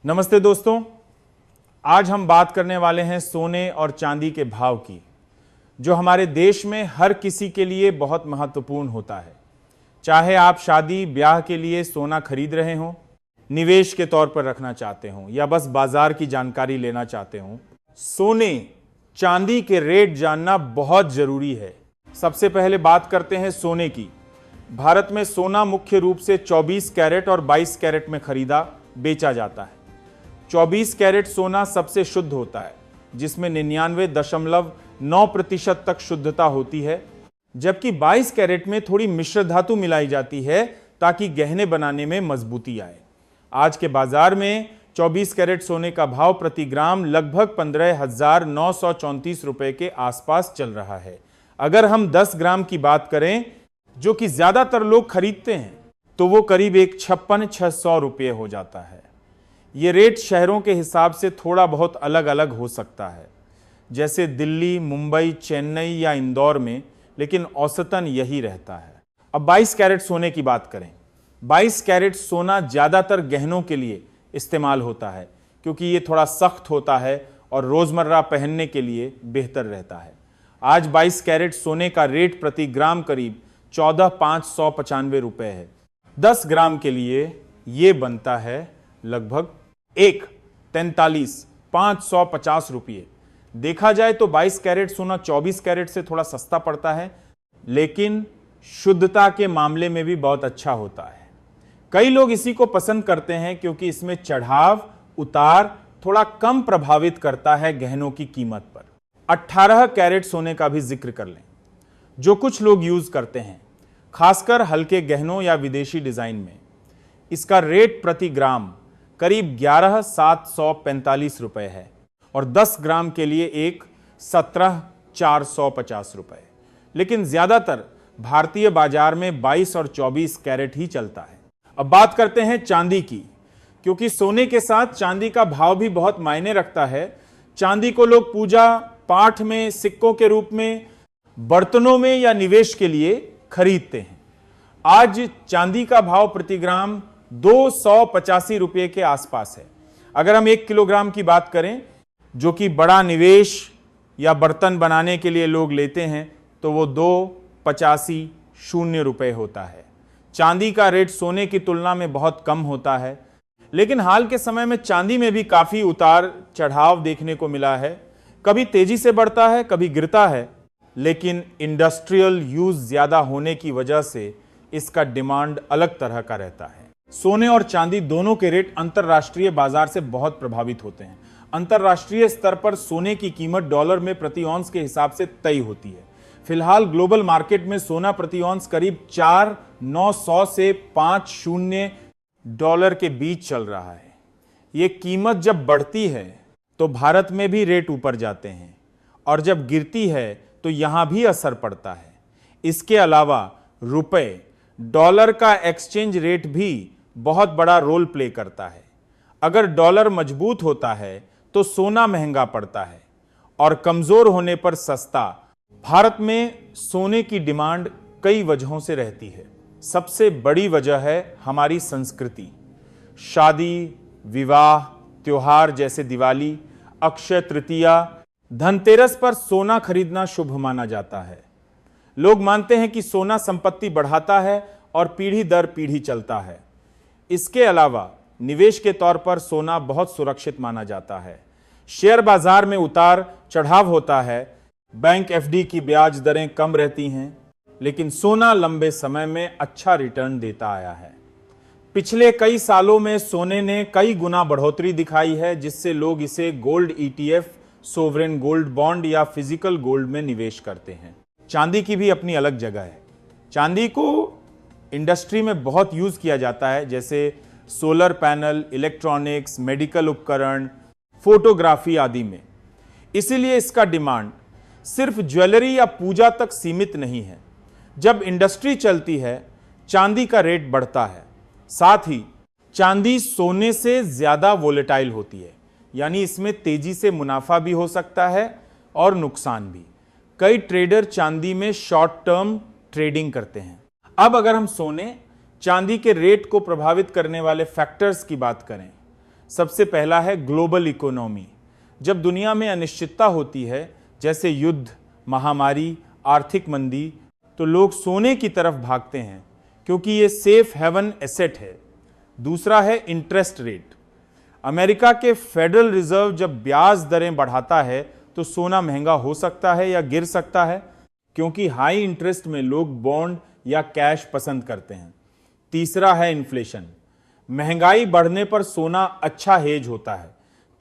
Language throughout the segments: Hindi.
नमस्ते दोस्तों, आज हम बात करने वाले हैं सोने और चांदी के भाव की, जो हमारे देश में हर किसी के लिए बहुत महत्वपूर्ण होता है। चाहे आप शादी ब्याह के लिए सोना खरीद रहे हों, निवेश के तौर पर रखना चाहते हों या बस बाजार की जानकारी लेना चाहते हों, सोने चांदी के रेट जानना बहुत जरूरी है। सबसे पहले बात करते हैं सोने की। भारत में सोना मुख्य रूप से 24 कैरेट और 22 कैरेट में खरीदा बेचा जाता है। 24 कैरेट सोना सबसे शुद्ध होता है, जिसमें 99.9% तक शुद्धता होती है, जबकि 22 कैरेट में थोड़ी मिश्र धातु मिलाई जाती है ताकि गहने बनाने में मजबूती आए। आज के बाजार में 24 कैरेट सोने का भाव प्रति ग्राम लगभग 15,934 रुपए के आसपास चल रहा है। अगर हम 10 ग्राम की बात करें, जो कि ज्यादातर लोग खरीदते हैं, तो वो करीब 56,600 रुपये हो जाता है। ये रेट शहरों के हिसाब से थोड़ा बहुत अलग अलग हो सकता है, जैसे दिल्ली, मुंबई, चेन्नई या इंदौर में, लेकिन औसतन यही रहता है। अब 22 कैरेट सोने की बात करें। 22 कैरेट सोना ज़्यादातर गहनों के लिए इस्तेमाल होता है, क्योंकि ये थोड़ा सख्त होता है और रोज़मर्रा पहनने के लिए बेहतर रहता है। आज 22 कैरेट सोने का रेट प्रति ग्राम करीब 14,595 रुपये है। 10 ग्राम के लिए ये बनता है लगभग 43,550 रुपये। देखा जाए तो 22 कैरेट सोना 24 कैरेट से थोड़ा सस्ता पड़ता है, लेकिन शुद्धता के मामले में भी बहुत अच्छा होता है। कई लोग इसी को पसंद करते हैं क्योंकि इसमें चढ़ाव उतार थोड़ा कम प्रभावित करता है गहनों की कीमत पर। 18 कैरेट सोने का भी जिक्र कर लें, जो कुछ लोग यूज करते हैं, खासकर हल्के गहनों या विदेशी डिजाइन में। इसका रेट प्रति ग्राम करीब 11,745 रुपए है और 10 ग्राम के लिए एक 17,450 रुपए। लेकिन ज्यादातर भारतीय बाजार में 22 और 24 कैरेट ही चलता है। अब बात करते हैं चांदी की, क्योंकि सोने के साथ चांदी का भाव भी बहुत मायने रखता है। चांदी को लोग पूजा पाठ में, सिक्कों के रूप में, बर्तनों में या निवेश के लिए खरीदते हैं। आज चांदी का भाव प्रति ग्राम 285 रुपये के आसपास है। अगर हम 1 किलोग्राम की बात करें, जो कि बड़ा निवेश या बर्तन बनाने के लिए लोग लेते हैं, तो वो 285 रुपये होता है। चांदी का रेट सोने की तुलना में बहुत कम होता है, लेकिन हाल के समय में चांदी में भी काफी उतार चढ़ाव देखने को मिला है। कभी तेजी से बढ़ता है, कभी गिरता है, लेकिन इंडस्ट्रियल यूज ज्यादा होने की वजह से इसका डिमांड अलग तरह का रहता है। सोने और चांदी दोनों के रेट अंतरराष्ट्रीय बाजार से बहुत प्रभावित होते हैं। अंतरराष्ट्रीय स्तर पर सोने की कीमत डॉलर में प्रति औंस के हिसाब से तय होती है। फिलहाल ग्लोबल मार्केट में सोना प्रति औंस करीब 4,900 से 5,000 डॉलर के बीच चल रहा है। ये कीमत जब बढ़ती है तो भारत में भी रेट ऊपर जाते हैं, और जब गिरती है तो यहां भी असर पड़ता है। इसके अलावा रुपए डॉलर का एक्सचेंज रेट भी बहुत बड़ा रोल प्ले करता है। अगर डॉलर मजबूत होता है तो सोना महंगा पड़ता है और कमजोर होने पर सस्ता। भारत में सोने की डिमांड कई वजहों से रहती है। सबसे बड़ी वजह है हमारी संस्कृति। शादी, विवाह, त्योहार जैसे दिवाली, अक्षय तृतीया, धनतेरस पर सोना खरीदना शुभ माना जाता है। लोग मानते हैं कि सोना संपत्ति बढ़ाता है और पीढ़ी दर पीढ़ी चलता है। इसके अलावा निवेश के तौर पर सोना बहुत सुरक्षित माना जाता है। शेयर बाजार में उतार चढ़ाव होता है, बैंक एफडी की ब्याज दरें कम रहती हैं, लेकिन सोना लंबे समय में अच्छा रिटर्न देता आया है। पिछले कई सालों में सोने ने कई गुना बढ़ोतरी दिखाई है, जिससे लोग इसे gold ETF, sovereign gold bond या फिजिकल गोल्ड में निवेश करते हैं। चांदी की भी अपनी अलग जगह है। चांदी को इंडस्ट्री में बहुत यूज किया जाता है, जैसे सोलर पैनल, इलेक्ट्रॉनिक्स, मेडिकल उपकरण, फोटोग्राफी आदि में। इसीलिए इसका डिमांड सिर्फ ज्वेलरी या पूजा तक सीमित नहीं है। जब इंडस्ट्री चलती है, चांदी का रेट बढ़ता है। साथ ही चांदी सोने से ज्यादा वोलेटाइल होती है, यानी इसमें तेजी से मुनाफा भी हो सकता है और नुकसान भी। कई ट्रेडर चांदी में शॉर्ट टर्म ट्रेडिंग करते हैं। अब अगर हम सोने चांदी के रेट को प्रभावित करने वाले फैक्टर्स की बात करें, सबसे पहला है ग्लोबल इकोनॉमी। जब दुनिया में अनिश्चितता होती है, जैसे युद्ध, महामारी, आर्थिक मंदी, तो लोग सोने की तरफ भागते हैं क्योंकि ये सेफ हेवन एसेट है। दूसरा है इंटरेस्ट रेट। अमेरिका के फेडरल रिजर्व जब ब्याज दरें बढ़ाता है तो सोना महंगा हो सकता है या गिर सकता है, क्योंकि हाई इंटरेस्ट में लोग बॉन्ड या कैश पसंद करते हैं। तीसरा है इन्फ्लेशन। महंगाई बढ़ने पर सोना अच्छा हेज होता है।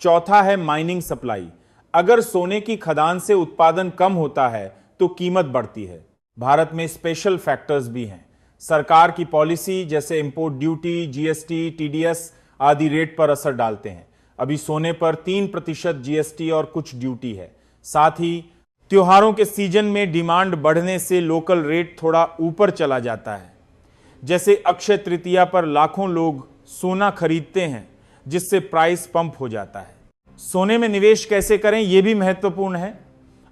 चौथा है माइनिंग सप्लाई। अगर सोने की खदान से उत्पादन कम होता है तो कीमत बढ़ती है। भारत में स्पेशल फैक्टर्स भी हैं। सरकार की पॉलिसी जैसे इंपोर्ट ड्यूटी, जीएसटी, टीडीएस आदि रेट पर असर डालते हैं। अभी सोने पर 3% जीएसटी और कुछ ड्यूटी है। साथ ही त्योहारों के सीजन में डिमांड बढ़ने से लोकल रेट थोड़ा ऊपर चला जाता है। जैसे अक्षय तृतीया पर लाखों लोग सोना खरीदते हैं, जिससे प्राइस पंप हो जाता है। सोने में निवेश कैसे करें, यह भी महत्वपूर्ण है।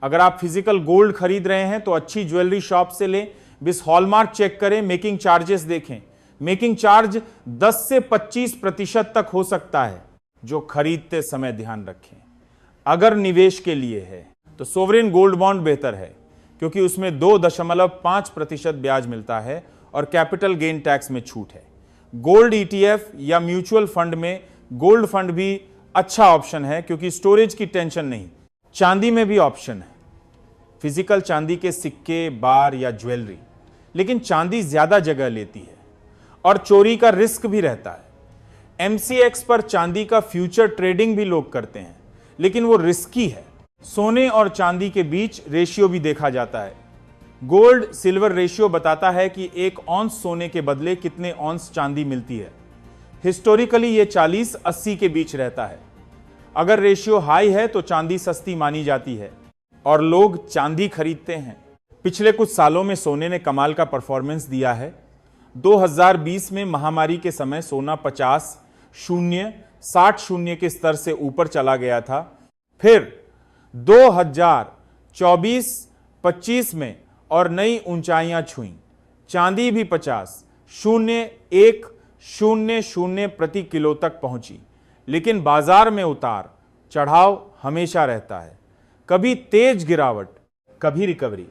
अगर आप फिजिकल गोल्ड खरीद रहे हैं तो अच्छी ज्वेलरी शॉप से लें, बिस हॉलमार्क चेक करें, मेकिंग चार्जेस देखें। मेकिंग चार्ज 10 से 25% तक हो सकता है, जो खरीदते समय ध्यान रखें। अगर निवेश के लिए है तो सोवरेन गोल्ड बॉन्ड बेहतर है, क्योंकि उसमें 2.5% ब्याज मिलता है और कैपिटल गेन टैक्स में छूट है। गोल्ड ईटीएफ या म्यूचुअल फंड में गोल्ड फंड भी अच्छा ऑप्शन है, क्योंकि स्टोरेज की टेंशन नहीं। चांदी में भी ऑप्शन है, फिजिकल चांदी के सिक्के, बार या ज्वेलरी, लेकिन चांदी ज्यादा जगह लेती है और चोरी का रिस्क भी रहता है। एमसीएक्स पर चांदी का फ्यूचर ट्रेडिंग भी लोग करते हैं, लेकिन वो रिस्की है। सोने और चांदी के बीच रेशियो भी देखा जाता है। गोल्ड सिल्वर रेशियो बताता है कि 1 औंस सोने के बदले कितने औंस चांदी मिलती है। हिस्टोरिकली ये 40-80 के बीच रहता है। अगर रेशियो हाई है तो चांदी सस्ती मानी जाती है और लोग चांदी खरीदते हैं। पिछले कुछ सालों में सोने ने कमाल का परफॉर्मेंस दिया है। 2020 में महामारी के समय सोना 50-0-60 के स्तर से ऊपर चला गया था। फिर 2024-25 में और नई ऊंचाइयां छुईं। चांदी भी 50-0-1-0 प्रति किलो तक पहुंची, लेकिन बाजार में उतार चढ़ाव हमेशा रहता है, कभी तेज गिरावट, कभी रिकवरी।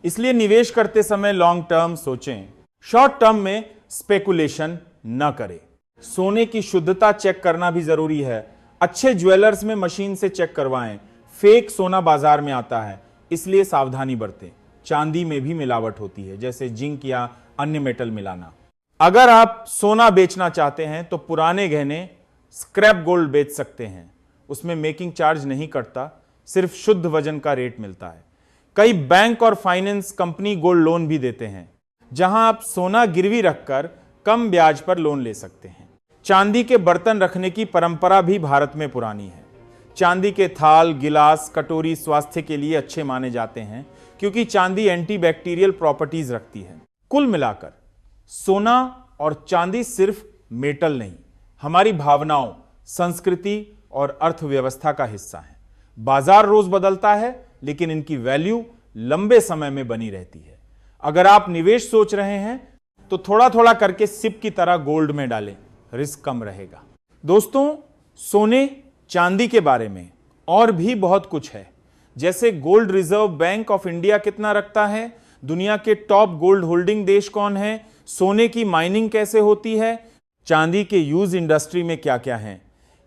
इसलिए निवेश करते समय लॉन्ग टर्म सोचें, शॉर्ट टर्म में स्पेकुलेशन न करें। सोने की शुद्धता चेक करना भी जरूरी है। अच्छे ज्वेलर्स में मशीन से चेक करवाएं। फेक सोना बाजार में आता है, इसलिए सावधानी बरतें। चांदी में भी मिलावट होती है, जैसे जिंक या अन्य मेटल मिलाना। अगर आप सोना बेचना चाहते हैं तो पुराने गहने स्क्रैप गोल्ड बेच सकते हैं। उसमें मेकिंग चार्ज नहीं कटता, सिर्फ शुद्ध वजन का रेट मिलता है। कई बैंक और फाइनेंस कंपनी गोल्ड लोन भी देते हैं, जहां आप सोना गिरवी रखकर कम ब्याज पर लोन ले सकते हैं। चांदी के बर्तन रखने की परंपरा भी भारत में पुरानी है। चांदी के थाल, गिलास, कटोरी स्वास्थ्य के लिए अच्छे माने जाते हैं, क्योंकि चांदी एंटीबैक्टीरियल प्रॉपर्टीज रखती है। कुल मिलाकर सोना और चांदी सिर्फ मेटल नहीं, हमारी भावनाओं, संस्कृति और अर्थव्यवस्था का हिस्सा है। बाजार रोज बदलता है, लेकिन इनकी वैल्यू लंबे समय में बनी रहती है। अगर आप निवेश सोच रहे हैं तो थोड़ा थोड़ा करके सिप की तरह गोल्ड में डालें, रिस्क कम रहेगा। दोस्तों, सोने चांदी के बारे में और भी बहुत कुछ है, जैसे gold reserve bank of India कितना रखता है, दुनिया के टॉप गोल्ड होल्डिंग देश कौन है, सोने की माइनिंग कैसे होती है, चांदी के यूज इंडस्ट्री में क्या क्या है।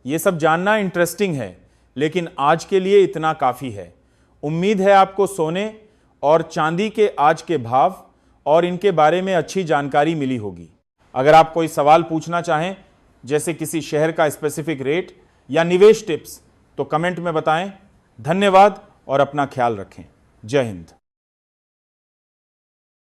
यह सब जानना इंटरेस्टिंग है, लेकिन आज के लिए इतना काफी है। उम्मीद है आपको सोने और चांदी के आज के भाव और इनके बारे में अच्छी जानकारी मिली होगी। अगर आप कोई सवाल पूछना चाहें, जैसे किसी शहर का स्पेसिफिक रेट या निवेश टिप्स, तो कमेंट में बताएं। धन्यवाद और अपना ख्याल रखें। जय हिंद।